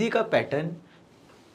ECG का pattern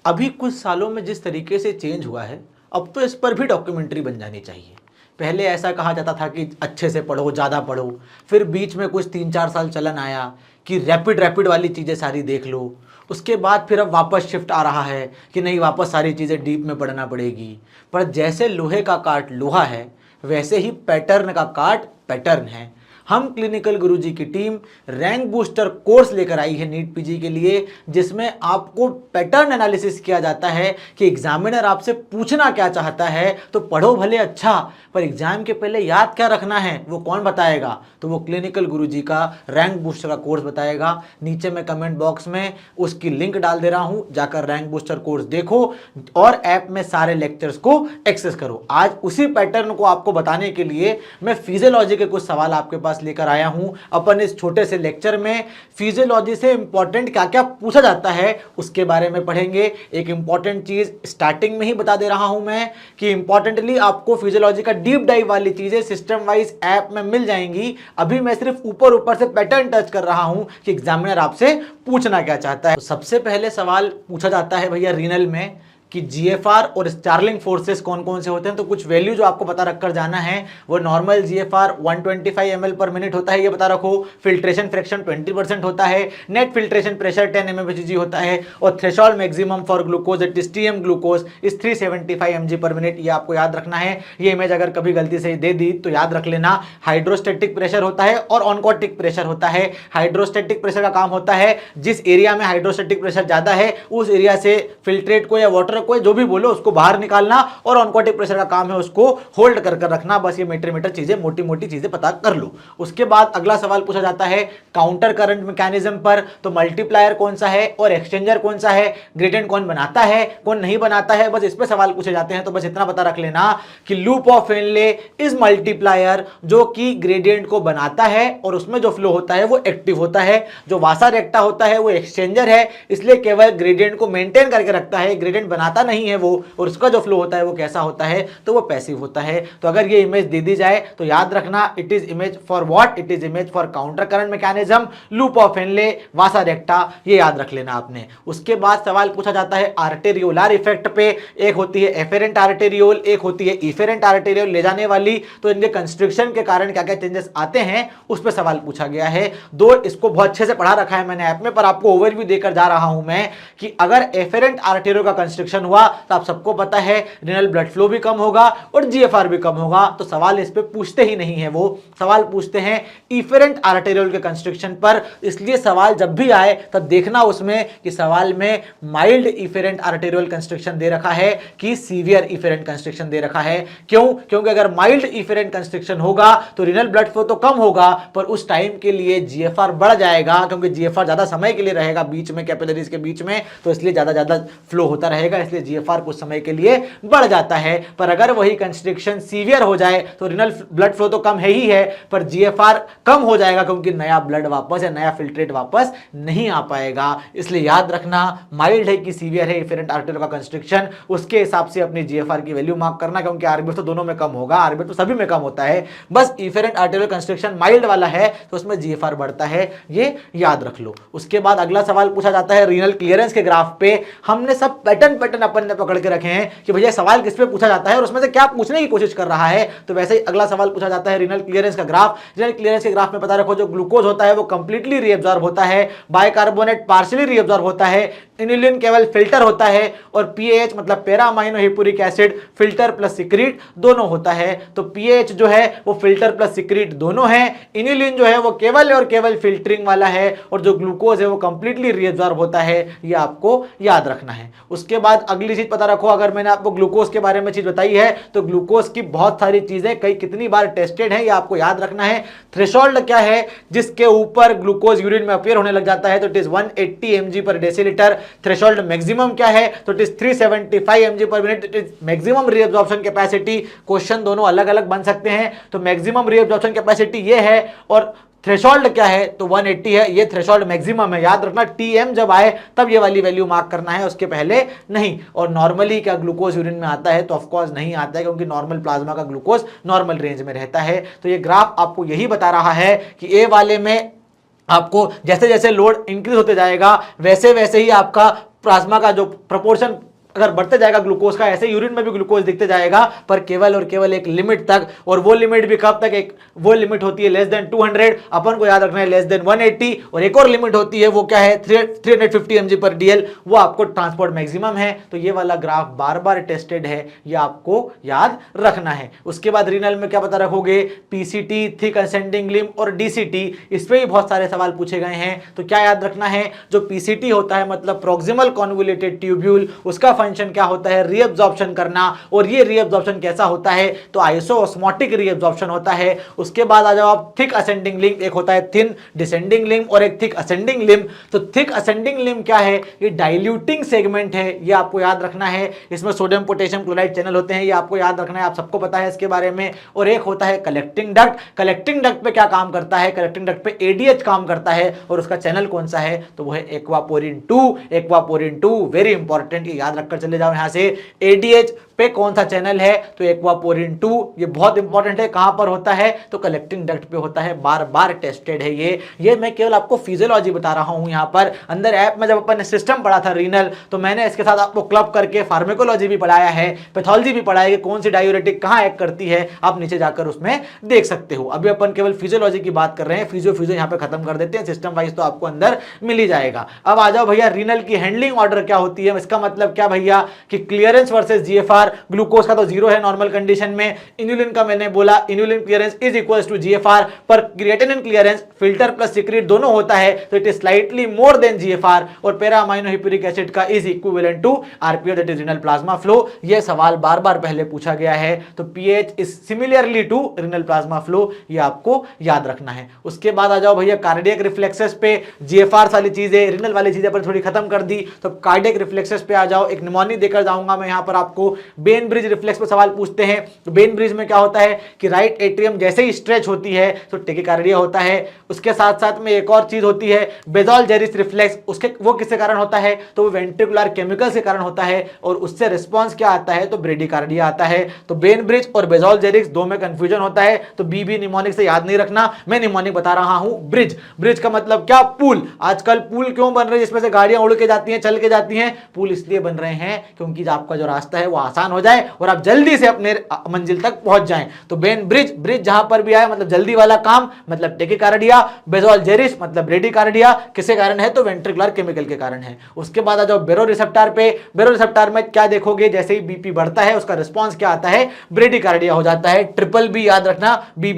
अभी कुछ सालों में जिस तरीके से चेंज हुआ है, अब तो इस पर भी डॉक्यूमेंट्री बन जानी चाहिए। पहले ऐसा कहा जाता था कि अच्छे से पढ़ो, ज़्यादा पढ़ो, फिर बीच में कुछ 3-4 साल चलन आया कि रैपिड रैपिड वाली चीज़ें सारी देख लो। उसके बाद फिर अब वापस शिफ्ट आ रहा है कि नहीं, वापस सारी चीज़ें डीप में पढ़ना पड़ेगी। पर जैसे लोहे का काट लोहा है, वैसे ही पैटर्न का काट पैटर्न है। हम क्लिनिकल गुरुजी की टीम रैंक बूस्टर कोर्स लेकर आई है नीट पीजी के लिए, जिसमें आपको पैटर्न एनालिसिस किया जाता है कि एग्जामिनर आपसे पूछना क्या चाहता है। तो पढ़ो भले अच्छा, पर एग्जाम के पहले याद क्या रखना है वो कौन बताएगा? तो वो क्लिनिकल गुरुजी का रैंक बूस्टर का कोर्स बताएगा। नीचे मैं कमेंट बॉक्स में उसकी लिंक डाल दे रहा हूं, जाकर रैंक बूस्टर कोर्स देखो और ऐप में सारे लेक्चर्स को एक्सेस करो। आज उसी पैटर्न को आपको बताने के लिए मैं फिजियोलॉजी के कुछ सवाल आपके पास लेकर आया हूं। अपन इस छोटे से लेक्चर में फिजियोलॉजी से इंपॉर्टेंट क्या क्या पूछा जाता है उसके बारे में पढ़ेंगे। एक इंपॉर्टेंट चीज स्टार्टिंग में ही बता दे रहा हूं मैं कि इंपॉर्टेंटली आपको फिजियोलॉजी का डीप डाइव वाली चीजें सिस्टम वाइज ऐप में मिल जाएंगी। अभी मैं सिर्फ ऊपर ऊपर से पैटर्न टच कर रहा हूं कि एग्जामिनर आपसे पूछना क्या चाहता है। तो सबसे पहले सवाल पूछा जाता है भैया रीनल में कि जीएफआर और स्टार्लिंग फोर्सेस कौन कौन से होते हैं। तो कुछ वैल्यू जो आपको पता रखकर जाना है वो नॉर्मल जीएफआर 125 ml पर मिनट होता है, ये बता रखो। फिल्ट्रेशन फ्रैक्शन 20% होता है। नेट फिल्ट्रेशन प्रेशर 10 mmHg होता है और threshold maximum for glucose at TM glucose is 375 mg per minute. ये आपको याद रखना है। ये इमेज अगर कभी गलती से दे दी तो याद रख लेना। हाइड्रोस्टेटिक प्रेशर होता है और ऑनकोटिक प्रेशर होता है। हाइड्रोस्टेटिक प्रेशर का काम होता है जिस एरिया में हाइड्रोस्टेटिक प्रेशर ज्यादा है उस एरिया से फिल्ट्रेट को या वाटर को जो भी बोलो उसको बाहर निकालना, और ऑनकोटिक प्रेशर का काम है उसको होल्ड कर कर रखना। बस ये मीटर चीजें, मोटी मोटी चीजें पता कर लो। उसके बाद अगला सवाल पूछा जाता है काउंटर करंट मैकेनिज्म पर। तो मल्टीप्लायर कौन सा है और एक्सचेंजर कौन सा है, ग्रेडियंट कौन बनाता है कौन नहीं बनाता है, बस इस पे सवाल पूछे जाते हैं। तो बस इतना पता रख लेना कि loop of Henle is multiplier, जो कि ग्रेडियंट को बनाता है और उसमें जो फ्लो होता है वो एक्टिव होता है। जो वासा रेक्टा होता है वो एक्सचेंजर है, इसलिए केवल ग्रेडियंट को मेंटेन करके रखता है, ग्रेडियंट बनाता नहीं है वो, और उसका जो फ्लो होता है वो कैसा होता है, तो वो पैसिव होता है। तो अगर ये इमेज दे दी जाए तो याद रखना it is image for what, it is image for counter current mechanism, loop of Henle, वासा रेक्टा, ये याद रख लेना आपने। उसके बाद सवाल पूछा जाता है आर्टेरियोलर इफेक्ट पे। एक होती है एफेरेंट आर्टेरियोल, एक होती है इफेरेंट आर्टेरियोल ले जाने वाली। तो इनके कंस्ट्रिक्शन के कारण क्या क्या चेंजेस आते हैं उस पर सवाल पूछा गया है। दो इसको बहुत अच्छे से पढ़ा रखा है मैंने ऐप में, पर आपको ओवरव्यू देकर जा रहा हूं मैं कि अगर एफेरेंट आर्टेरियोल का कंस्ट्रिक्शन हुआ तो आप सबको पता है रीनल ब्लड फ्लो भी कम होगा और जीएफआर भी कम होगा। तो सवाल इस पे पूछते ही नहीं है, वो सवाल पूछते हैं इफेरेंट आर्टेरियोल के कंस्ट्रिक्शन पर। इसलिए सवाल जब भी आए तब देखना उसमें कि सवाल में माइल्ड इफेरेंट आर्टेरियोल कंस्ट्रिक्शन दे रखा है कि सीवियर इफेरेंट कंस्ट्रिक्शन दे रखा है। क्यों? क्योंकि अगर माइल्ड इफेरेंट कंस्ट्रिक्शन होगा तो रीनल ब्लड फ्लो तो कम होगा, पर उस टाइम के लिए जीएफआर बढ़ जाएगा, क्योंकि जीएफआर ज्यादा समय के लिए रहेगा बीच में, कैपिलरीज के बीच में, तो इसलिए ज्यादा फ्लो होता रहेगा, इसलिए जीएफआर कुछ समय के लिए बढ़ जाता है। पर अगर वही कंस्ट्रिक्शन सीवियर हो जाए तो रीनल ब्लड फ्लो तो कम है ही है, पर जीएफआर कम हो जाएगा, क्योंकि नया ब्लड वापस या नया फिल्ट्रेट वापस नहीं आ पाएगा। इसलिए याद रखना माइल्ड है कि सीवियर है इफेरेंट आर्टेरियोल का कंस्ट्रिक्शन, उसके हिसाब से अपनी जीएफआर की वैल्यू मार्क करना, क्योंकि आरबीएफ तो दोनों में कम होगा, आरबीएफ तो सभी में कम होता है, बस इफेरेंट आर्टेरियोल कंस्ट्रिक्शन माइल्ड वाला है तो उसमें जीएफआर बढ़ता है, ये याद रख लो। उसके बाद अगला सवाल पूछा जाता है रीनल क्लियरेंस के ग्राफ पे। हमने सब पैटर्न अपन ने पकड़ के रखे हैं कि भैया सवाल किस पे पूछा जाता है और उसमें से क्या पूछने की कोशिश कर रहा है। तो वैसे ही अगला सवाल पूछा जाता है रीनल क्लियरेंस का ग्राफ। रीनल क्लियरेंस के ग्राफ में पता रखो जो ग्लूकोज होता है वो कंप्लीटली रीअब्सॉर्ब होता है, बाइकार्बोनेट पार्शियली रीअब्सॉर्ब होता है, इनिलिन केवल फिल्टर होता है, और पीएच मतलब para amino hippuric acid filter plus secrete दोनों होता है। तो पीएच जो है वो फिल्टर प्लस सिक्रीट दोनों है, इनिलिन जो है वो केवल और केवल फिल्टरिंग वाला है, और जो ग्लूकोज है वो कंप्लीटली रीअब्सॉर्ब होता है, ये आपको याद रखना है। उसके बाद अगली चीज पता रखो, अगर मैंने आपको ग्लूकोज के बारे में चीज बताई है तो ग्लूकोज की बहुत सारी चीजें कई कितनी बार टेस्टेड है ये आपको याद रखना है। थ्रेशोल्ड क्या है जिसके ऊपर ग्लूकोज यूरिन में अपीयर होने लग जाता है, तो इट इज 180 mg पर डेसीलीटर। थ्रेशोल्ड मैक्सिमम क्या है, तो it is 375 mg per minute, it is maximum reabsorption capacity. Question दोनों अलग अलग बन सकते हैं, तो मैक्सिमम रीअब्सॉर्प्शन कैपेसिटी ये है, और थ्रेशोल्ड क्या है तो 180 है, ये थ्रेशोल्ड मैक्सिमम है। याद रखना टीएम जब आए तब ये वाली वैल्यू मार्क करना है, उसके पहले नहीं। और नॉर्मली क्या ग्लूकोज यूरिन में आता है, तो ऑफकोर्स नहीं आता है, क्योंकि नॉर्मल प्लाज्मा का ग्लूकोज नॉर्मल रेंज में रहता है। तो ये ग्राफ आपको यही बता रहा है कि ए वाले में आपको जैसे जैसे लोड इंक्रीज होते जाएगा वैसे वैसे ही आपका प्लाज्मा का जो प्रपोर्शन अगर बढ़ते जाएगा ग्लूकोज का, ऐसे यूरिन में भी ग्लूकोज दिखते जाएगा, पर केवल और केवल एक लिमिट तक। और वो लिमिट भी कब तक, एक वो लिमिट होती है लेस देन 200, अपन को याद रखना है लेस देन 180। और एक और लिमिट होती है वो क्या है 350 mg पर DL, वो आपको ट्रांसपोर्ट मैक्सिमम है। तो ये वाला ग्राफ बार बार टेस्टेड है, ये आपको याद रखना है। उसके बाद रीनल में क्या पता रखोगे, PCT, थिक असेंडिंग लिम्ब और DCT, इस पे भी बहुत सारे सवाल पूछे गए हैं। तो क्या याद रखना है, जो PCT होता है मतलब प्रोक्सिमल कॉन्वोल्यूटेड ट्यूब्यूल, उसका फंक्शन क्या होता है, रीअब्जॉर्प्शन करना। और ये रीअब्जॉर्प्शन कैसा होता है, तो आइसोऑस्मोटिक रीअब्जॉर्प्शन होता है। उसके बाद आ जाओ आप थिक असेंडिंग लिम्ब, एक होता है थिन डिसेंडिंग लिम्ब और एक थिक असेंडिंग लिम्ब। तो थिक असेंडिंग लिम्ब क्या है, ये डाइल्यूटिंग सेगमेंट है, ये आपको याद रखना है। इसमें सोडियम पोटेशियम क्लोराइड चैनल होते हैं, ये आपको याद रखना है, आप सबको पता है इसके बारे में। और एक होता है कलेक्टिंग डक्ट। कलेक्टिंग डक्ट पे क्या काम करता है, कलेक्टिंग डक्ट पे ADH काम करता है, और उसका चैनल कौन सा है, तो वो है एक्वापोरिन 2। एक्वापोरिन 2 वेरी इंपॉर्टेंट, ये याद रखकर चले जाओ यहां से। ADH पे कौन सा चैनल है, तो एक्वापोरिन 2, ये बहुत इंपॉर्टेंट है। कहां पर होता है, तो कलेक्टिंग डक्ट पे होता है, बार बार टेस्टेड है ये मैं केवल आपको फिजियोलॉजी बता रहा हूं। यहां पर अंदर ऐप में जब अपन ने सिस्टम पढ़ा था रीनल, तो मैंने इसके साथ आपको क्लब करके फार्मेकोलॉजी भी पढ़ाया है, पैथोलॉजी भी पढ़ाया है, कौन सी डायूरेटिक कहां एक्ट करती है, आप नीचे जाकर उसमें देख सकते हो। अभी अपन केवल फिजियोलॉजी की बात कर रहे हैं, फिजियो यहां पे खत्म कर देते हैं, सिस्टम वाइज तो आपको अंदर मिल ही जाएगा। अब आ जाओ भैया, रीनल की हैंडलिंग ऑर्डर क्या होती है, इसका मतलब क्या भैया कि क्लियरेंस वर्सेस GFR। ग्लूकोज का तो 0 है नॉर्मल कंडीशन में, इन्युलिन का मैंने बोला inulin clearance is equals to GFR, पर creatinine clearance filter plus secrete दोनों होता है, तो it is slightly more than GFR। और पैरा अमाइनो हिप्यूरिक एसिड का is equivalent to RPO, that is renal plasma flow. ये सवाल बार बार पहले पूछा गया है, तो pH is similarly to renal plasma flow, ये आपको याद रखना है। उसके बाद आ जाओ भैया कार्डियक रिफ्लेक्सेस पे, GFR वाली चीजें रीनल वाली चीजें पर थोड़ी खत्म कर दी, तो कार्डियक रिफ्लेक्सेस पे आ जाओ। एक निमोनिक देकर जाऊंगा मैं यहां पर आपको। बेन ब्रिज रिफ्लेक्स पे सवाल पूछते हैं, तो बेन ब्रिज में क्या होता है कि राइट एट्रियम जैसे ही स्ट्रेच होती है तो टेकिकार्डिया होता है। उसके साथ साथ में एक और चीज होती है बेजोल जेरिस रिफ्लेक्स, उसके वो किसके कारण होता है, तो वो वेंट्रिकुलर केमिकल के कारण होता है, और उससे रिस्पांस क्या आता है, तो ब्रेडिकार्डिया आता है। तो बेन ब्रिज और बेजोल जेरिस दो में कंफ्यूजन होता है, तो बी निमोनिक से याद नहीं रखना, मैं निमोनिक बता रहा हूं। ब्रिज, ब्रिज का मतलब क्या, पुल। आजकल पुल क्यों बन रहे हैं जिसमें से गाड़ियां उड़ के जाती हैं, चल के जाती हैं, पुल इसलिए बन रहे हैं क्योंकि आपका जो रास्ता है वो आसान हो जाए और आप जल्दी से अपने मंजिल तक पहुंच जाएं। तो बेन ब्रिज, ब्रिज जहां पर भी आए मतलब जल्दी वाला काम, मतलब टेकिकार्डिया। बेजोल जेरिस मतलब ब्रेडिकार्डिया, किसके कारण है, तो वेंट्रिकुलर केमिकल के कारण है। उसके बाद आ जाओ बेरो रिसेप्टर पे। बेरो रिसेप्टर में क्या देखोगे, जैसे ही बीपी बढ़ता है उसका रिस्पांस क्या आता है, ब्रेडिकार्डिया हो जाता है। ट्रिपल बी याद रखना, बी।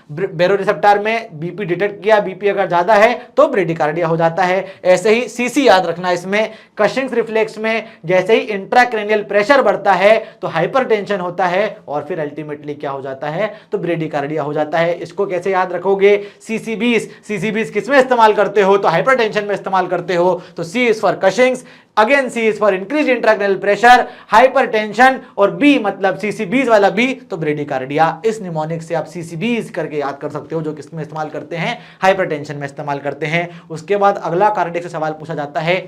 बेरो रिसेप्टर में बीपी डिटेक्ट किया, बीपी अगर ज्यादा है तो ब्रेडिकार्डिया हो जाता है। ऐसे ही सीसी याद रखना, इसमें कशिंग्स रिफ्लेक्स में जैसे ही इंट्राक्रैनियल प्रेशर बढ़ता है तो हाइपरटेंशन होता है, और फिर अल्टीमेटली क्या हो जाता है, तो ब्रेडिकार्डिया हो जाता है। इसको कैसे याद रखोगे, CC20 किस में इस्तेमाल करते हो, तो हाइपरटेंशन में इस्तेमाल करते हो। तो C is for Cushing's, again C is for increase intracranial pressure, hypertension, और B मतलब CC20 वाला B तो ब्रेडिकार्डिया। इस निमोनिक से आप CC20 करके याद कर सकते हो, जो किस में इस्तेमाल करते हैं, हाइपरटेंशन में इस्तेमाल करते हैं। उसके बाद अगला कार्डियक से सवाल पूछा जाता है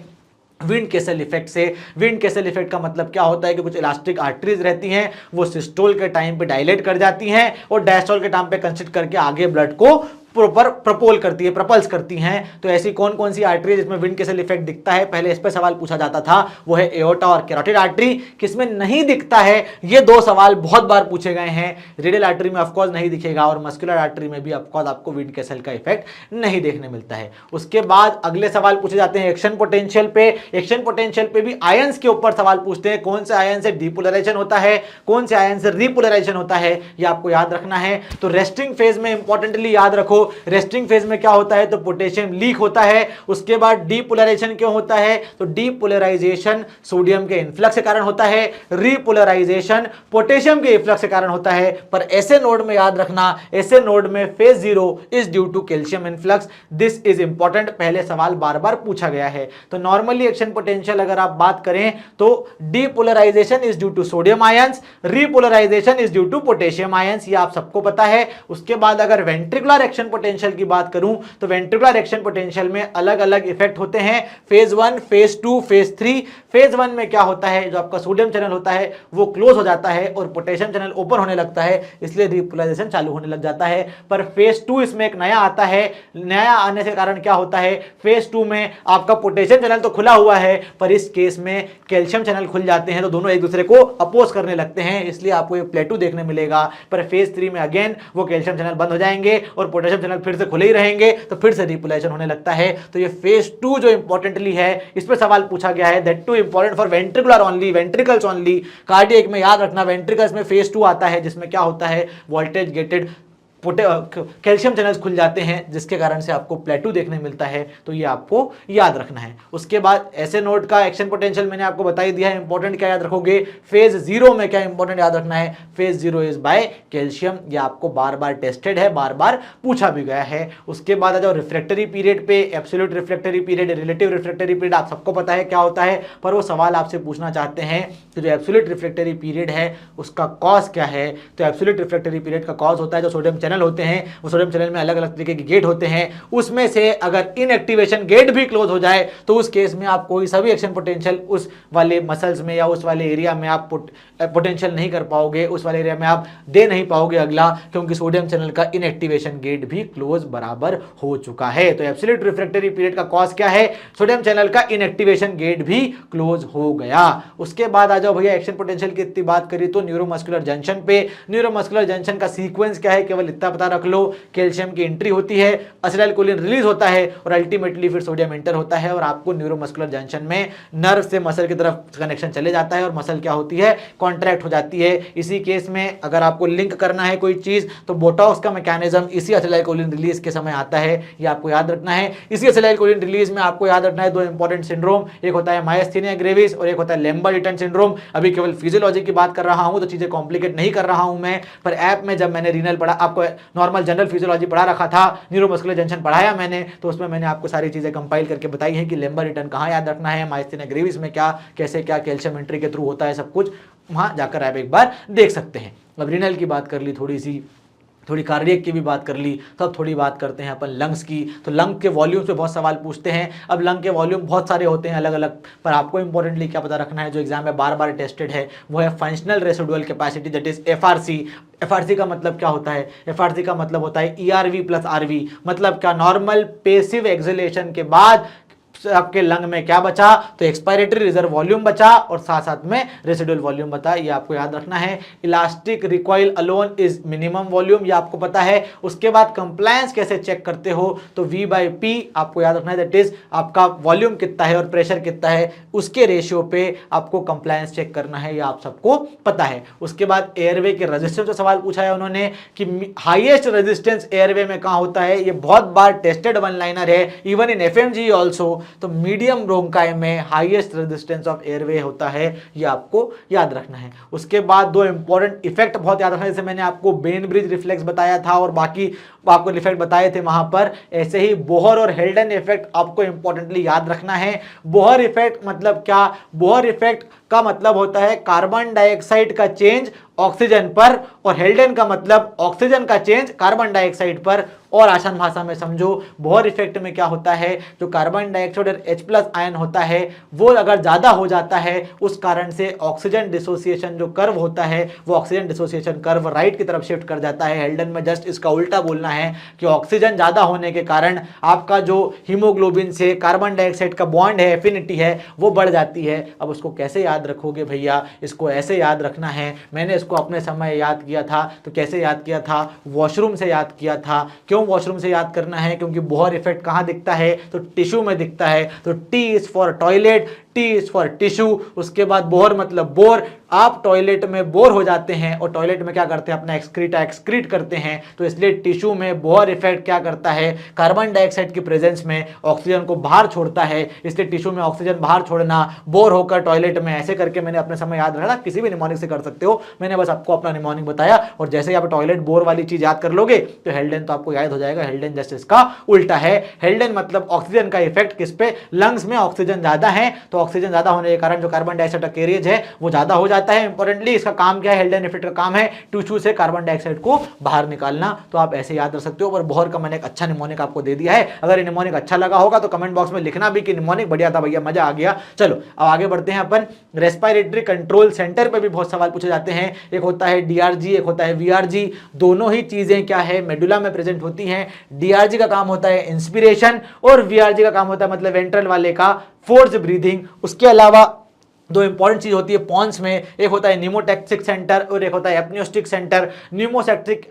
विंड केसल इफेक्ट से। विंड केसल इफेक्ट का मतलब क्या होता है कि कुछ इलास्टिक आर्टरीज रहती हैं, वो सिस्टोल के टाइम पे डायलेट कर जाती हैं और डायस्टोल के टाइम पे कंस्ट्रिक्ट करके आगे ब्लड को प्रॉपर प्रपोल करती है, प्रपल्स करती हैं। तो ऐसी कौन कौन सी आर्टरी जिसमें विंड केसल इफेक्ट दिखता है, पहले इस पे सवाल पूछा जाता था, वो है एओर्टा और कैरोटिड आर्टरी। किसमें नहीं दिखता है, ये दो सवाल बहुत बार पूछे गए हैं। रेडियल आर्टरी में ऑफकोर्स नहीं दिखेगा, और मस्कुलर आर्टरी में भी ऑफकोर्स आपको विंड केसल का इफेक्ट नहीं देखने मिलता है। उसके बाद अगले सवाल पूछे जाते हैं एक्शन पोटेंशियल पे। एक्शन पोटेंशियल पे भी आयंस के ऊपर सवाल पूछते हैं, कौन से आयन से डीपोलराइजेशन होता है, कौन से आयन से रीपोलराइजेशन होता है, ये आपको याद रखना है। तो रेस्टिंग फेज में इंपॉर्टेंटली याद रखो, रेस्टिंग फेज में क्या होता है, तो पोटेशियम लीक होता है। उसके बाद डीपोलराइजेशन क्यों होता है, तो डीपोलराइजेशन सोडियम के इन्फ्लक्स के कारण होता है, रीपोलराइजेशन पोटेशियम के इन्फ्लक्स के कारण होता है। पर ऐसे नोड में याद रखना, ऐसे नोड में phase 0 is due to calcium influx. This is important, पहले सवाल बार बार पूछा गया है। तो नॉर्मली एक्शन पोटेंशियल अगर आप बात करें तो depolarisation is due to sodium ions, repolarisation is due to potassium ions, ये आप सबको पता है। उसके बाद अगर वेंट्रिकुलर एक्शन पोटेंशियल की बात करूं तो वेंट्रिकुलर एक्शन पोटेंशियल में अलग अलग इफेक्ट होते हैं, फेज 1, फेज 2, फेज 3। फेज 1 में क्या होता है, जो आपका सोडियम चैनल होता है वो क्लोज हो जाता है और पोटेशियम चैनल ओपन होने लगता है, इसलिए रिपोलराइजेशन चालू होने लग जाता है। पर फेज 2 इसमें एक नया आता है, नया आने से कारण क्या होता है, फेज 2 में आपका पोटेशियम चैनल तो खुला हुआ है पर इस केस में कैल्शियम चैनल खुल जाते हैं, तो दोनों एक दूसरे को अपोज करने लगते हैं, इसलिए आपको ये प्लेटू देखने मिलेगा। पर फेज 3 में अगेन वो कैल्शियम चैनल बंद हो जाएंगे और पोटेशियम चैनल फिर से खुले ही रहेंगे, तो फिर से रिपोलराइजेशन होने लगता है। तो ये फेज 2 जो इंपॉर्टेंटली है, इस पर सवाल पूछा गया है, that two important for ventricular only, ventricles only. Cardiac में याद रखना वेंट्रिकल्स में फेज 2 आता है, जिसमें क्या होता है, वोल्टेज गेटेड कैल्शियम चैनल्स खुल जाते हैं, जिसके कारण से आपको प्लेटू देखने मिलता है, तो ये आपको याद रखना है। उसके बाद ऐसे नोड का एक्शन पोटेंशियल मैंने आपको बता ही दिया है, इंपॉर्टेंट क्या याद रखोगे, फेज 0 में क्या इंपॉर्टेंट याद रखना है, फेज 0 इज बाय कैल्शियम, ये आपको बार बार टेस्टेड है, बार बार पूछा भी गया है। उसके बाद आ जाओ रिफ्रैक्टरी पीरियड पे, absolute refractory period, relative refractory period आप सबको पता है क्या होता है, पर वो सवाल आपसे पूछना चाहते हैं कि जो एब्सोल्यूट रिफ्रैक्टरी पीरियड है उसका कॉज क्या है। तो एब्सोल्यूट रिफ्रैक्टरी पीरियड का कॉज होता है जो सोडियम चैनल होते हैं, वो सोडियम चैनल में अलग अलग तरीके के गेट होते हैं, उसमें से अगर इनएक्टिवेशन गेट भी क्लोज हो जाए तो उस केस में आप कोई सभी एक्शन पोटेंशियल उस वाले मसल्स में या उस वाले एरिया में आप पोटेंशियल नहीं कर पाओगे, उस वाले एरिया में आप दे नहीं पाओगे अगला, क्योंकि सोडियम चैनल का इनएक्टिवेशन गेट भी क्लोज बराबर हो चुका है। तो एब्सोल्यूट रिफ्रैक्टरी पीरियड का कॉज क्या है, सोडियम चैनल का इनएक्टिवेशन गेट भी क्लोज हो गया। उसके बाद आ जाओ भैया एक्शन पोटेंशियल की इतनी बात करी तो न्यूरोमस्कुलर जंक्शन पे, न्यूरोमस्कुलर जंक्शन का सीक्वेंस क्या है, केवल इतना पता रख लो, कैल्शियम की एंट्री होती है, असिटाइलकोलिन रिलीज होता है और अल्टीमेटली फिर सोडियम एंटर होता है और आपको न्यूरोमस्कुलर जंक्शन में नर्व से मसल की तरफ कनेक्शन चले जाता है और मसल क्या होती है, कॉन्ट्रैक्ट हो जाती है। इसी केस में अगर आपको लिंक करना है कोई चीज तो बोटॉक्स का मैकेनिज्म इसी असिटाइलकोलिन रिलीज के समय आता है, ये आपको याद रखना है। इसी असिटाइलकोलिन रिलीज में आपको याद रखना है दो इंपॉर्टेंट सिंड्रोम, एक होता है मायस्थीनिया ग्रेविस और एक होता है लेम्बर्ट-इटन सिंड्रोम। अभी केवल फिजियोलॉजी की बात कर रहा हूं तो चीजें कॉम्प्लिकेट नहीं कर रहा हूं मैं, पर ऐप में जब मैंने रीनल पढ़ा, आपको नॉर्मल जनरल फिजियोलॉजी पढ़ा रखा था, न्यूरोमस्कुलर जंक्शन पढ़ाया मैंने, तो उसमें मैंने आपको सारी चीजें कंपाइल करके बताई है कि लेम्बर्ट-इटन कहां याद रखना है, मायस्थीनिया ग्रेविस में क्या कैसे क्या कैल्शियम एंट्री के थ्रू होता है, सब कुछ वहां जाकर आप एक बार देख सकते हैं। अब रीनल की बात कर ली, थोड़ी कार्डियक की भी बात कर ली, तो अब थोड़ी बात करते हैं अपन लंग्स की। तो लंग के वॉल्यूम से बहुत सवाल पूछते हैं। अब लंग के वॉल्यूम बहुत सारे होते हैं अलग अलग, पर आपको इंपॉर्टेंटली क्या पता रखना है जो एग्जाम में बार बार टेस्टेड है वो है functional residual capacity, that is FRC. FRC का मतलब क्या होता है, एफआरसी का मतलब होता है ईआरवी प्लस आरवी, मतलब क्या, नॉर्मल पेसिव एक्सहेलेशन के बाद आपके लंग में क्या बचा, तो एक्सपायरेटरी रिजर्व वॉल्यूम बचा और साथ साथ में रेसिडुअल वॉल्यूम बता, ये आपको याद रखना है। Elastic recoil alone is minimum volume, ये आपको पता है। उसके बाद कंप्लायंस कैसे चेक करते हो, तो V/P आपको याद रखना है, दैट इज आपका वॉल्यूम कितना है और प्रेशर कितना है, उसके रेशियो पे आपको कंप्लायंस चेक करना है, ये आप सबको पता है। उसके बाद एयरवे के रेजिस्टेंस का सवाल पूछा है उन्होंने कि हाईएस्ट रेजिस्टेंस एयरवे में कहां होता है, ये बहुत बार टेस्टेड वन लाइनर है, इवन इन FMG ऑल्सो। तो मीडियम ब्रोंकाई में हाईएस्ट रेजिस्टेंस ऑफ एयरवे होता है, ये आपको याद रखना है। उसके बाद दो इंपॉर्टेंट इफेक्ट बहुत याद रखना है, जैसे मैंने आपको बेन ब्रिज रिफ्लेक्स बताया था और बाकी आपको इफेक्ट बताए थे वहां पर, ऐसे ही बोहर और हेल्डन इफेक्ट आपको इंपॉर्टेंटली याद रखना है। बोहर इफेक्ट मतलब क्या, बोहर इफेक्ट का मतलब होता है कार्बन डाइऑक्साइड का चेंज ऑक्सीजन पर, और हेल्डन का मतलब ऑक्सीजन का चेंज कार्बन डाइऑक्साइड पर। और आसान भाषा में समझो, बोहर इफेक्ट में क्या होता है, जो कार्बन डाइऑक्साइड और H+ आयन होता है वो अगर ज्यादा हो जाता है, उस कारण से ऑक्सीजन डिसोसिएशन जो कर्व होता है वो ऑक्सीजन डिसोसिएशन कर्व राइट की तरफ शिफ्ट कर जाता है। हेल्डन में जस्ट इसका उल्टा बोलना है कि ऑक्सीजन ज्यादा होने के कारण आपका जो हीमोग्लोबिन से कार्बन डाइऑक्साइड का बॉन्ड है, एफिनिटी है, वो बढ़ जाती है। अब उसको कैसे याद रखोगे भैया, इसको ऐसे याद रखना है, मैंने इसको अपने समय याद किया था, तो कैसे याद किया था, वॉशरूम से याद किया था। क्यों वॉशरूम से याद करना है, क्योंकि बोहर इफेक्ट कहां दिखता है, तो टिश्यू में दिखता है। तो T is for toilet, T is for tissue. उसके बाद बोहर मतलब बोर, आप टॉयलेट में बोर हो जाते हैं और टॉयलेट में क्या करते हैं, अपना एक्सक्रीट करते हैं, तो इसलिए टिश्यू में बोहर इफेक्ट क्या करता है, कार्बन डाइऑक्साइड की प्रेजेंस में ऑक्सीजन को बाहर छोड़ता है, इसलिए टिश्यू में ऑक्सीजन बाहर छोड़ना, बोर होकर टॉयलेट में, ऐसे करके मैंने अपने समय याद रखा। किसी भी निमोनिक से कर सकते हो, मैंने बस आपको अपना निमोनिक बताया, और जैसे ही आप टॉयलेट बोर वाली चीज याद कर लोगे तो हेल्डन तो आपको याद हो जाएगा। हेल्डन जस्ट इसका उल्टा है। हेल्डन मतलब ऑक्सीजन का इफेक्ट किस पे, लंग्स में ऑक्सीजन ज्यादा है तो ऑक्सीजन ज़्यादा होने के कारण जो कार्बन डाइऑक्साइड का कैरियज है वो ज़्यादा हो जाता है। इंपॉर्टेंटली इसका काम क्या है, हेल्डेन इफेक्ट का काम है टिश्यू से कार्बन डाइऑक्साइड को बाहर निकालना। तो आप ऐसे याद रख सकते हो। और बोहर का मैंने एक अच्छा निमोनिक आपको दे दिया है। अगर ये निमोनिक अच्छा लगा होगा तो कमेंट बॉक्स में लिखना भी कि निमोनिक बढ़िया था भैया, मजा आ गया। चलो अब आगे बढ़ते हैं अपन। रेस्पिरेटरी कंट्रोल सेंटर पे भी बहुत सवाल पूछे जाते हैं। एक होता है डीआरजी, एक होता है वीआरजी। दोनों ही चीजें क्या है, मेडुला में प्रेजेंट होती हैं। डीआरजी का काम होता है इंस्पिरेशन और वीआरजी का काम होता है मतलब वेंट्रल वाले का फोर्स ब्रीदिंग। उसके अलावा दो इंपॉर्टेंट चीज होती है पॉन्स में, एक होता है न्यूमोटैक्सिक सेंटर और एक होता है एपनियोस्टिक सेंटर। न्यूमोटैक्सिक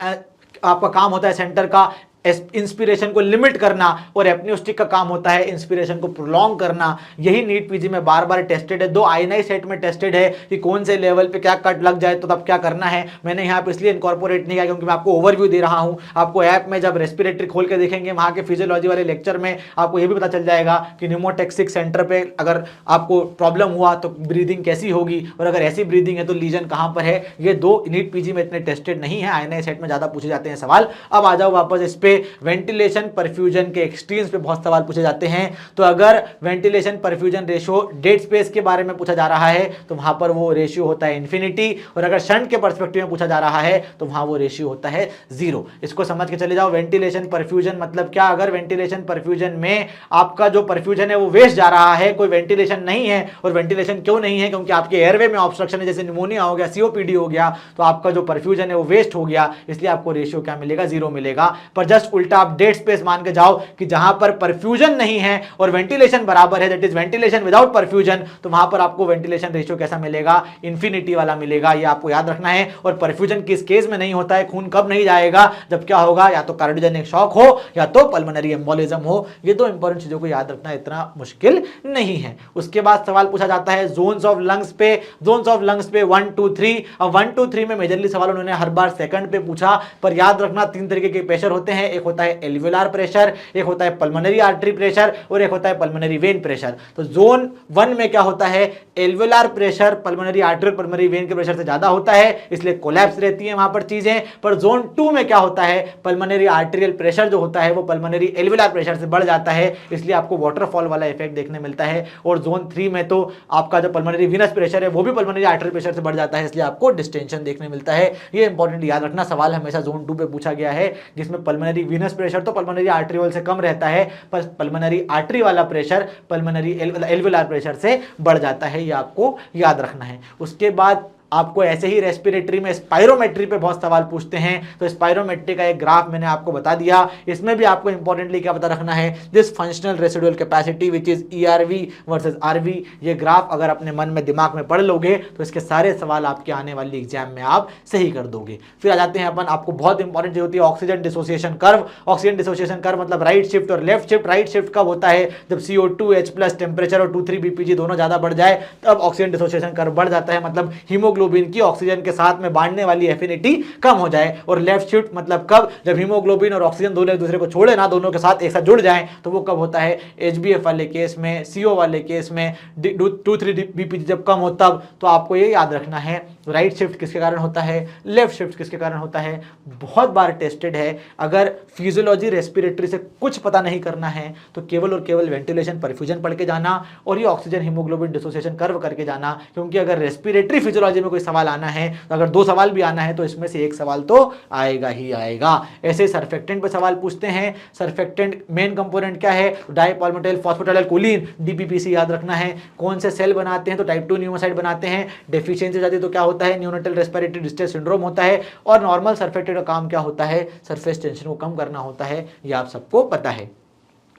आपका काम होता है सेंटर का इंस्पिरेशन को लिमिट करना और एपनियोस्टिक का काम होता है इंस्पिरेशन को प्रोलॉन्ग करना। यही नीट पीजी में बार बार टेस्टेड है, दो आईएनआई सेट में टेस्टेड है कि कौन से लेवल पे क्या कट लग जाए तो तब क्या करना है। मैंने यहाँ पे इसलिए इनकॉर्पोरेट नहीं किया क्योंकि मैं आपको ओवरव्यू दे रहा हूँ। आपको ऐप में जब रेस्पिरेटरी खोल के देखेंगे वहाँ के फिजियोलॉजी वाले लेक्चर में आपको ये भी पता चल जाएगा कि न्यूमोटैक्सिक सेंटर पे अगर आपको प्रॉब्लम हुआ तो ब्रीदिंग कैसी होगी और अगर ऐसी ब्रीदिंग है तो लीजन कहाँ पर है। ये दो नीट पीजी में इतने टेस्टेड नहीं है, आईएनआई सेट में ज्यादा पूछे जाते हैं सवाल। अब आ जाओ वापस इस पे वेंटिलेशन परफ्यूजन के एक्सट्रीम्स पे बहुत सवाल पूछे जाते हैं। तो अगर ventilation perfusion ratio dead space के बारे में पूछा जा रहा है तो वहां पर वो रेशियो होता है इन्फिनिटी, और अगर शंट के पर्सपेक्टिव में पूछा जा रहा है तो वहां वो रेशियो होता है 0। इसको समझ के चले जाओ। वेंटिलेशन परफ्यूजन मतलब क्या, अगर वेंटिलेशन परफ्यूजन में आपका जो परफ्यूजन है वो वेस्ट जा रहा है, कोई वेंटिलेशन नहीं है। और वेंटिलेशन क्यों नहीं है, क्योंकि आपके एयरवे में ऑब्स्ट्रक्शन है, जैसे निमोनिया हो गया, सीओपीडी हो गया, तो आपका जो परफ्यूजन है वो वेस्ट हो गया, इसलिए आपको रेशियो क्या मिलेगा, 0 मिलेगा। पर जस्ट उल्टा आप डेड स्पेस मान के जाओ कि जहां पर परफ्यूजन नहीं है और वेंटिलेशन बराबर है, that is ventilation without perfusion, तो वहां पर आपको वेंटिलेशन रेशियो कैसा मिलेगा, इंफिनिटी वाला मिलेगा। ये आपको याद रखना है। और परफ्यूजन किस केस में नहीं होता है, खून कब नहीं जाएगा, जब क्या होगा, या तो कार्डियोजेनिक शॉक हो या तो पल्मोनरी एम्बोलिज्म हो। ये दो इंपॉर्टेंट चीजों को याद रखना इतना मुश्किल नहीं है। उसके बाद सवाल पूछा जाता है जोन्स ऑफ लंग्स पे। जोन्स ऑफ लंग्स पे 1 2 3। अब 1 2 3 में मेजरली सवाल उन्होंने हर बार सेकंड पे पूछा, पर याद रखना 3 तरीके के प्रेशर होते हैं। एक होता है एल्वियोलार प्रेशर, एक होता है पल्मोनरी आर्टरी प्रेशर और एक होता है पल्मोनरी वेन प्रेशर। तो जोन 1 में क्या होता है, एल्वियोलार प्रेशर पल्मोनरी आर्टरी और पल्मोनरी वेन के प्रेशर से ज्यादा होता है, इसलिए कोलैप्स रहती है वहां पर चीजें। पर जोन 2 में क्या होता है, पल्मोनरी आर्टेरियल प्रेशर जो होता है वो पल्मोनरी एल्वियोलार प्रेशर से बढ़ जाता है, इसलिए आपको वाटरफॉल वाला इफेक्ट देखने मिलता है। और जोन 3 में तो आपका जो पल्मोनरी वीनस प्रेशर है वो भी पल्मोनरी आर्टरी प्रेशर से बढ़ जाता है, इसलिए आपको डिस्टेंशन देखने मिलता है। ये इंपॉर्टेंट याद रखना, सवाल हमेशा जोन 2 पे पूछा गया है, जिसमें पल्मोनरी वीनस प्रेशर तो पल्मोनरी आर्टरियल से कम रहता है, पर पल्मोनरी आर्टरी वाला प्रेशर पल्मोनरी एल्वियोलार प्रेशर से बढ़ जाता है। ये आपको याद रखना है। उसके बाद आपको ऐसे ही रेस्पिरेटरी में स्पायरोमेट्री पे बहुत सवाल पूछते हैं। तो स्पायरोमेट्री का एक ग्राफ मैंने आपको बता दिया। इसमें भी आपको इंपॉर्टेंटली क्या पता रखना है, this functional residual capacity which is ERV versus RV. ये ग्राफ अगर अपने मन में दिमाग में पढ़ लोगे तो इसके सारे सवाल आपके आने वाली एग्जाम में आप सही कर दोगे। फिर आ जाते हैं अपन, आपको बहुत इंपॉर्टेंट जो होती है oxygen dissociation curve. Oxygen dissociation curve मतलब राइट शिफ्ट और लेफ्ट शिफ्ट। राइट शिफ्ट कब होता है, जब CO2H+ टेम्परेचर और 2,3 BPG दोनों ज्यादा बढ़ जाए तब ऑक्सीजन डिसोसिएशन कर्व बढ़ जाता है, मतलब हीमोग्लोबिन की ऑक्सीजन के साथ में बांधने वाली एफिनिटी कम हो जाए। और लेफ्ट शिफ्ट मतलब कब, जब हीमोग्लोबिन और ऑक्सीजन दोनों एक दूसरे को छोड़े ना, दोनों के साथ एक साथ जुड़ जाएं, तो वो कब होता है, HbF वाले केस में, CO वाले केस में, 2,3 BPG जब कम हो तब। तो आपको ये याद रखना है राइट शिफ्ट किसके कारण होता है, लेफ्ट शिफ्ट किसके कारण होता है। बहुत बार टेस्टेड है। अगर फिजियोलॉजी रेस्पिरेटरी से कुछ पता नहीं करना है तो केवल और केवल वेंटिलेशन परफ्यूजन पढ़ के जाना और ये ऑक्सीजन हीमोग्लोबिन डिसोसिएशन कर्व करके जाना, क्योंकि अगर रेस्पिरेटरी फिजियोलॉजी में कोई सवाल आना है तो अगर 2 सवाल भी आना है तो इसमें से एक सवाल तो आएगा ही आएगा। ऐसे सर्फेक्टेंट पे सवाल पूछते हैं। सर्फेक्टेंट मेन कंपोनेंट क्या है, डाइपॉल्मिटाइल फॉस्फेटाइलकोलिन DPPC याद रखना है। कौन से सेल बनाते हैं, तो टाइप 2 न्यूमोसाइट बनाते हैं। डेफिशिएंसी हो जाती है तो क्या होता है, न्यूनेटल रेस्पिरेटरी डिस्ट्रेस सिंड्रोम होता है। और नॉर्मल सर्फेक्टेंट का काम क्या होता है, सरफेस टेंशन को कम करना होता है, ये आप सबको पता है।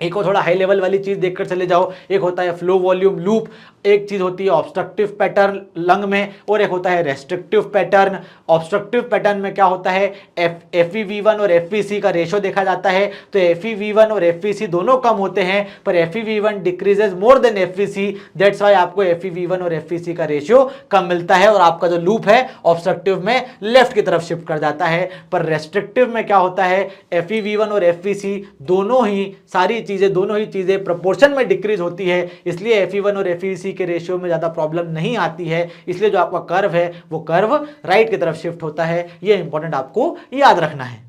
एक और थोड़ा हाई लेवल वाली चीज देखकर चले जाओ। एक होता है फ्लो वॉल्यूम लूप, एक चीज होती है ऑब्स्ट्रक्टिव पैटर्न लंग में, और एक होता है रेस्ट्रिक्टिव पैटर्न। ऑब्स्ट्रक्टिव पैटर्न में क्या होता है, FeV1 और FVC का रेशो देखा जाता है। तो FeV1 और FVC दोनों कम होते हैं, पर FeV1 decreases more than FVC, that's why आपको FeV1 और FVC का रेशियो कम मिलता है और आपका जो लूप है ऑब्स्ट्रक्टिव में लेफ्ट की तरफ शिफ्ट कर जाता है। पर रेस्ट्रिक्टिव में क्या होता है, FeV1 और FVC दोनों ही दोनों ही चीजें प्रोपोर्शन में डिक्रीज होती है, इसलिए Fe1 और FVC के रेशियो में ज्यादा प्रॉब्लम नहीं आती है। इसलिए जो आपका कर्व है वो कर्व राइट की तरफ शिफ्ट होता है। ये इंपॉर्टेंट आपको याद रखना है।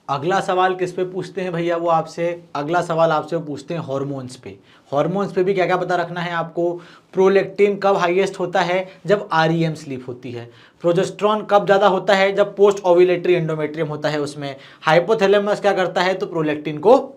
अगला सवाल किस पे पूछते हैं भैया वो आपसे, अगला सवाल आपसे वो पूछते हैं हॉर्मोन्स पे। हॉर्मोन्स पे भी क्या क्या पता रखना है आपको। प्रोलेक्टिन कब हाईएस्ट होता है, जब आरईएम स्लीप होती है। प्रोजेस्ट्रॉन कब ज़्यादा होता है, जब पोस्ट ओव्यूलेटरी एंडोमेट्रियम होता है उसमें। हाइपोथैलेमस क्या करता है, तो प्रोलेक्टिन को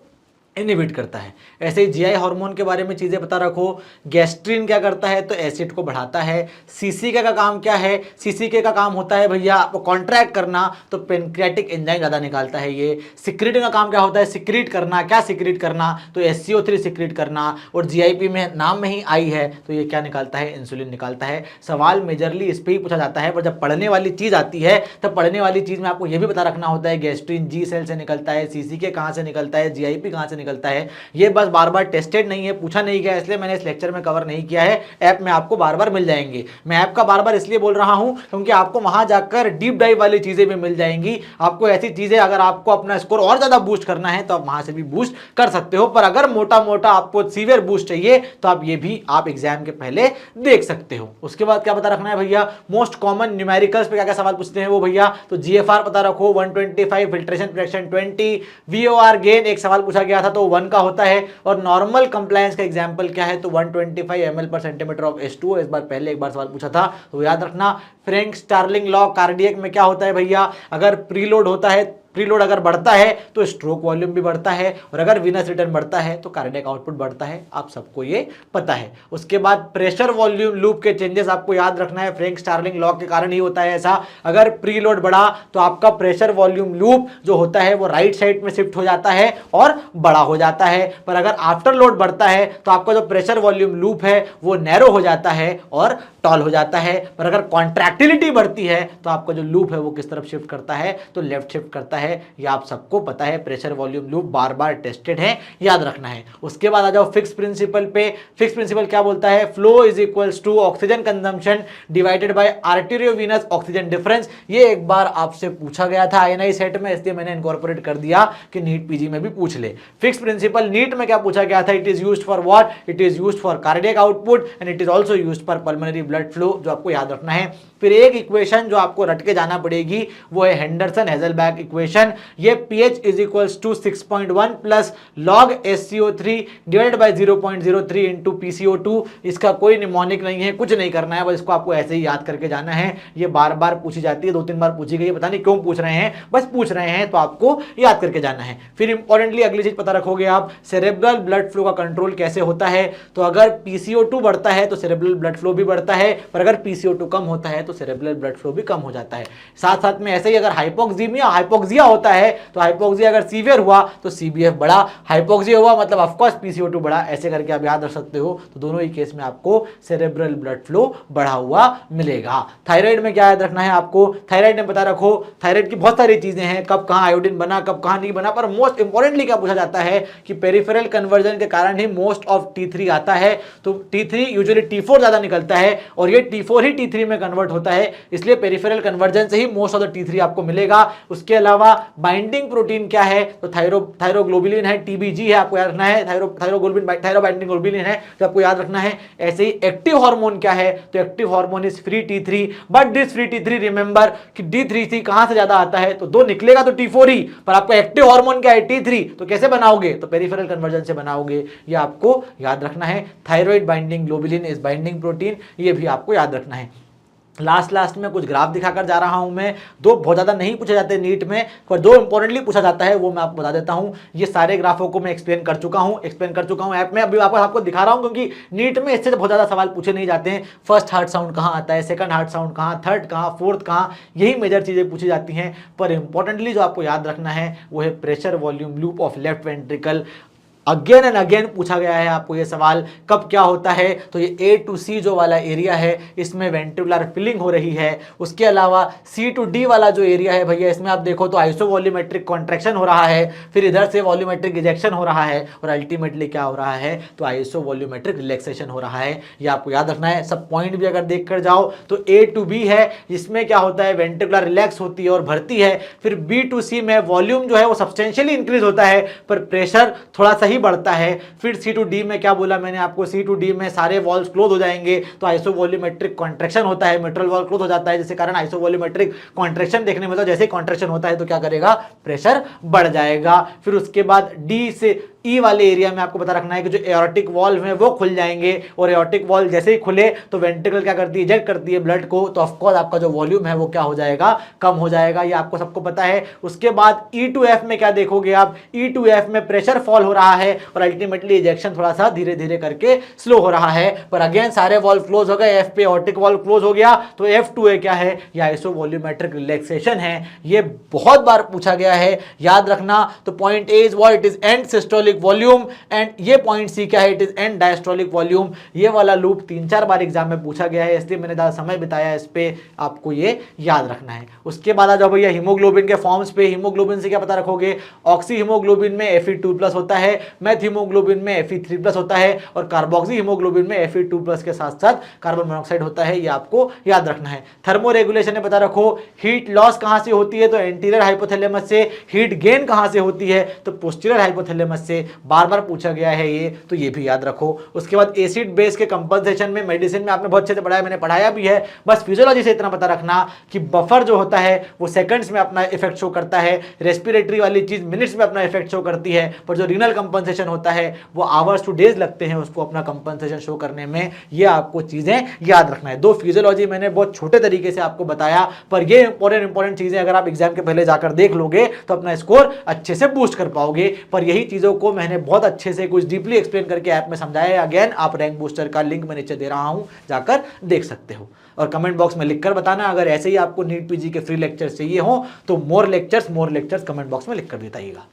इनहिबिट करता है। ऐसे ही जीआई हार्मोन के बारे में चीज़ें पता रखो। गैस्ट्रिन क्या करता है, तो एसिड को बढ़ाता है। सीसीके का काम क्या है, सीसीके का काम होता है भैया आपको कॉन्ट्रैक्ट करना, तो पेनक्रियाटिक एंजाइम ज़्यादा निकालता है ये। सिक्रीटिन का काम क्या होता है, सिक्रीट करना। क्या सिक्रीट करना, तो SCO3 सिक्रीट करना। और जीआईपी में नाम में ही आई है, तो ये क्या निकालता है, इंसुलिन निकालता है। सवाल मेजरली इस पर ही पूछा जाता है, पर जब पढ़ने वाली चीज़ आती है तब पढ़ने वाली चीज़ में आपको ये भी पता रखना होता है गैस्ट्रिन जी सेल से निकलता है, सीसीके कहाँ से निकलता है, जीआईपी कहाँ से निकलता है। ये बस बार बार टेस्टेड नहीं है, पूछा नहीं गया, इसलिए मैंने इस लेक्चर में कवर नहीं किया है। ऐप में आपको बार बार मिल जाएंगे। मैं ऐप का बार बार इसलिए बोल रहा हूं क्योंकि आपको वहां जाकर डीप डाइव वाली चीजें भी मिल जाएंगी। आपको ऐसी चीजें, अगर आपको अपना स्कोर और ज्यादा बूस्ट करना है तो आप वहां से भी बूस्ट कर सकते हो, पर अगर मोटा मोटा आपको सीवियर बूस्ट चाहिए तो आप ये भी आप एग्जाम के पहले देख सकते हो। उसके बाद क्या पता रखना है भैया, मोस्ट कॉमन न्यूमेरिकल्स पे क्या क्या सवाल पूछते हैं वो भैया, तो जीएफआर पता रखो 125, फिल्ट्रेशन फ्रैक्शन 20, वीओआर गेन एक सवाल पूछा गया था तो 1 का होता है। और नॉर्मल कंप्लायंस का एग्जांपल क्या है, तो 125 ml पर सेंटीमीटर ऑफ H2O। इस बार पहले एक बार सवाल पूछा था तो याद रखना। फ्रैंक स्टार्लिंग लॉ कार्डियक में क्या होता है भैया, अगर प्रीलोड होता है, प्रीलोड अगर बढ़ता है तो स्ट्रोक वॉल्यूम भी बढ़ता है, और अगर वीनस रिटर्न बढ़ता है तो कार्डियक आउटपुट बढ़ता है। आप सबको ये पता है। उसके बाद प्रेशर वॉल्यूम लूप के चेंजेस आपको याद रखना है, फ्रैंक स्टार्लिंग लॉ के कारण ही होता है ऐसा। अगर प्रीलोड बढ़ा तो आपका प्रेशर वॉल्यूम लूप जो होता है वो राइट साइड में शिफ्ट हो जाता है और बड़ा हो जाता है, पर अगर आफ्टर लोड बढ़ता है तो आपका जो प्रेशर वॉल्यूम लूप है वो नैरो हो जाता है और टॉल हो जाता है। पर अगर कॉन्ट्रैक्टिलिटी बढ़ती है तो आपका जो लूप है वो किस तरफ शिफ्ट करता है, तो लेफ्ट शिफ्ट करता है। ये आप सबको पता है, प्रेशर वॉल्यूम लूप बार बार टेस्टेड है, याद रखना है। उसके बाद आ जाओ फिक्स प्रिंसिपल पे। फिक्स प्रिंसिपल क्या बोलता है, flow is equals to oxygen consumption divided by arteriovenous oxygen difference. ये एक बार आपसे पूछा गया था INI सेट में, इसलिए मैंने इनकॉर्पोरेट कर दिया कि नीट पीजी में भी पूछ ले। फिक्स प्रिंसिपल नीट में क्या पूछा गया था, it is used for what, it is used for cardiac output and it is also used for pulmonary blood flow, जो आपको याद रखना है। फिर एक इक्वेशन जो आपको रट के जाना पड़ेगी वो है हेंडरसन हेजलबैक इक्वेशन। ये pH is equals to 6.1 plus log SCO3 divided by 0.03 into PCO2। इसका कोई निमोनिक नहीं है, कुछ नहीं करना है, बस इसको आपको ऐसे ही याद करके जाना है। ये बार बार पूछी जाती है, 2-3 बार पूछी गई है, पता नहीं क्यों पूछ रहे हैं, बस पूछ रहे हैं तो आपको याद करके जाना है। फिर इंपॉर्टेंटली अगली चीज पता रखोगे आप, सेरेब्रल ब्लड फ्लो का कंट्रोल कैसे होता है। तो अगर PCO2 बढ़ता है तो सेरेब्रल ब्लड फ्लो भी बढ़ता है, पर अगर PCO2 कम होता है तो सेरेब्रल ब्लड फ्लो भी कम हो जाता है। साथ साथ में ऐसे ही अगर हाइपोक्सिया होता है तो हाइपोक्सिया अगर सीवियर हुआ तो CBF बढ़ा, हाइपोक्सिया हुआ मतलब ऑफकोर्स PCO2 बढ़ा, ऐसे करके आप याद रख सकते हो। तो दोनों ही केस में आपको सेरेब्रल ब्लड फ्लो बढ़ा हुआ मिलेगा। थायराइड में क्या याद रखना है आपको, थायराइड में पता रखो, थायराइड की बहुत सारी चीजें हैं, कब कहां आयोडीन बना, कब कहां नहीं बना, पर मोस्ट इंपॉर्टेंटली क्या पूछा जाता है कि पेरिफेरल कन्वर्जन के कारण ही मोस्ट ऑफ T3 आता है। तो T3 यूजुअली T4 ज्यादा निकलता है और ये T4 ही T3 में कन्वर्ट होता है, इसलिए पेरिफेरल कन्वर्जन से ही मोस्ट ऑफ द T3 आपको मिलेगा। उसके अलावा बाइंडिंग प्रोटीन क्या है, तो थायरोग्लोबुलिन है, TBG है, आपको याद रखना है। थायरो बाइंडिंग ग्लोबुलिन है, तो आपको याद रखना है। ऐसे ही एक्टिव हार्मोन क्या है, तो active hormone is free T3, but this free T3 remember कि D3 कहां से ज्यादा आता है, तो दो निकलेगा तो T4 ही, पर आपको एक्टिव हार्मोन क्या है T3, तो कैसे बनाओगे, तो पेरिफेरल कन्वर्जन से बनाओगे। ये आपको याद रखना है। Thyroid binding globulin is binding protein, ये भी आपको याद रखना है। लास्ट में कुछ ग्राफ दिखाकर जा रहा हूं मैं, दो बहुत ज्यादा नहीं पूछे जाते नीट में, पर दो इंपॉर्टेंटली पूछा जाता है, वो मैं आपको बता देता हूं। ये सारे ग्राफों को मैं एक्सप्लेन कर चुका हूं ऐप में, अभी आपको दिखा रहा हूं क्योंकि नीट में इससे बहुत ज्यादा सवाल पूछे नहीं जाते हैं। फर्स्ट हार्ट साउंड कहां आता है, सेकंड हार्ट साउंड कहां, थर्ड कहां, फोर्थ कहां, यही मेजर चीजें पूछी जाती हैं। पर इंपॉर्टेंटली जो आपको याद रखना है वो है pressure volume loop of left ventricle. Again and again पूछा गया है आपको ये सवाल, कब क्या होता है, तो ये A to C जो वाला एरिया है इसमें वेंट्रिकुलर फिलिंग हो रही है। उसके अलावा C to D वाला जो एरिया है भैया, इसमें आप देखो तो आइसोवॉल्यूमेट्रिक कॉन्ट्रैक्शन हो रहा है, फिर इधर से वॉल्यूमेट्रिक इजेक्शन हो रहा है, और अल्टीमेटली क्या हो रहा है, तो आइसोवॉल्यूमेट्रिक रिलैक्सेशन हो रहा है। ये आपको याद रखना है। सब पॉइंट भी अगर देख कर जाओ तो A to B है, इसमें क्या होता है, वेंट्रिकुलर रिलैक्स होती है और भरती है। फिर B to C में वॉल्यूम जो है वो सब्सटेंशियली इंक्रीज होता है, पर प्रेशर थोड़ा सा ही वही बढ़ता है। फिर C2D में क्या बोला मैंने आपको, C2D में सारे वॉल्स क्लोज हो जाएंगे तो आइसोवॉल्यूमेट्रिक कॉन्ट्रैक्शन होता है, मिट्रल वॉल क्लोज हो जाता है, जिसके कारण आइसोवॉल्यूमेट्रिक कॉन्ट्रैक्शन देखने में, तो जैसे कॉन्ट्रैक्शन होता है तो क्या करेगा, प्रेशर बढ़ जाएगा। फिर उसके बाद डी से ई वाले एरिया में आपको पता रखना है कि जो एओर्टिक वॉल्व है वो खुल जाएंगे, और एओर्टिक वॉल्व जैसे ही खुले तो वेंट्रिकल क्या करती है, इजेक्ट करती है ब्लड को, तो ऑफकोर्स आपका जो वॉल्यूम है वो क्या हो जाएगा, कम हो जाएगा। ये आपको सबको पता है। उसके बाद E2F में क्या देखोगे आप, E2F में प्रेशर फॉल हो रहा है और अल्टीमेटली इजेक्शन थोड़ा सा धीरे धीरे करके स्लो हो रहा है। पर अगेन सारे वॉल्व क्लोज हो गए, F पे एओर्टिक वॉल्व क्लोज हो गया, तो F2A क्या है, ये आइसोवॉल्यूमेट्रिक रिलैक्सेशन है। ये बहुत बार पूछा गया है, याद रखना। तो point A is what, it is and systolic volume, and ये पॉइंट सी क्या है, it is and diastolic volume. ये वाला लूप 3-4 बार एग्जाम में पूछा गया है, इसलिए मैंने ज़्यादा समय बिताया इस पे, आपको ये याद रखना है। उसके बाद आ जाओ भैया हीमोग्लोबिन के फॉर्म्स पे। हीमोग्लोबिन से क्या पता रखोगे, ऑक्सी हीमोग्लोबिन में Fe2+ होता है, मेथ हीमोग्लोबिन में Fe3+ होता है, और कार्बोक्सी हीमोग्लोबिन में Fe2+ के साथ साथ कार्बन मोनोऑक्साइड होता है। ये आपको याद रखना है। थर्मो रेगुलेशन में पता रखो, हीट लॉस कहां से होती है, तो एंटीरियर हाइपोथैलेमस से। हीट गेन कहां से होती है, तो पोस्टीरियर हाइपोथैलेमस से। बार बार पूछा गया है ये, तो ये भी याद रखो। उसके बाद एसिड बेस के कंपनसेशन में, मेडिसिन में आपने बहुत अच्छे से पढ़ा है, मैंने पढ़ाया भी है, बस फिजियोलॉजी से इतना पता रखना कि बफर जो होता है वो सेकंड्स में अपना इफेक्ट शो करता है, रेस्पिरेटरी वाली चीज मिनट्स में अपना इफेक्ट शो करती है, पर जो रीनल कंपनसेशन होता है वो आवर्स टू डेज लगते हैं उसको अपना कंपनसेशन शो करने में। ये आपको चीजें याद रखना है। 2 फिजियोलॉजी मैंने बहुत छोटे तरीके से आपको बताया, पर ये इंपॉर्टेंट चीजें अगर आप एग्जाम के पहले जाकर देख लोगे तो अपना स्कोर अच्छे से बूस्ट कर पाओगे। पर यही चीजों को मैंने बहुत अच्छे से कुछ डीपली एक्सप्लेन करके ऐप में समझाया है। अगेन आप रैंक बूस्टर का लिंक मैं नीचे दे रहा हूं, जाकर देख सकते हो। और कमेंट बॉक्स में लिखकर बताना अगर ऐसे ही आपको नीट पीजी के फ्री लेक्चर्स चाहिए हो तो मोर लेक्चर्स कमेंट बॉक्स में लिखकर बताइएगा।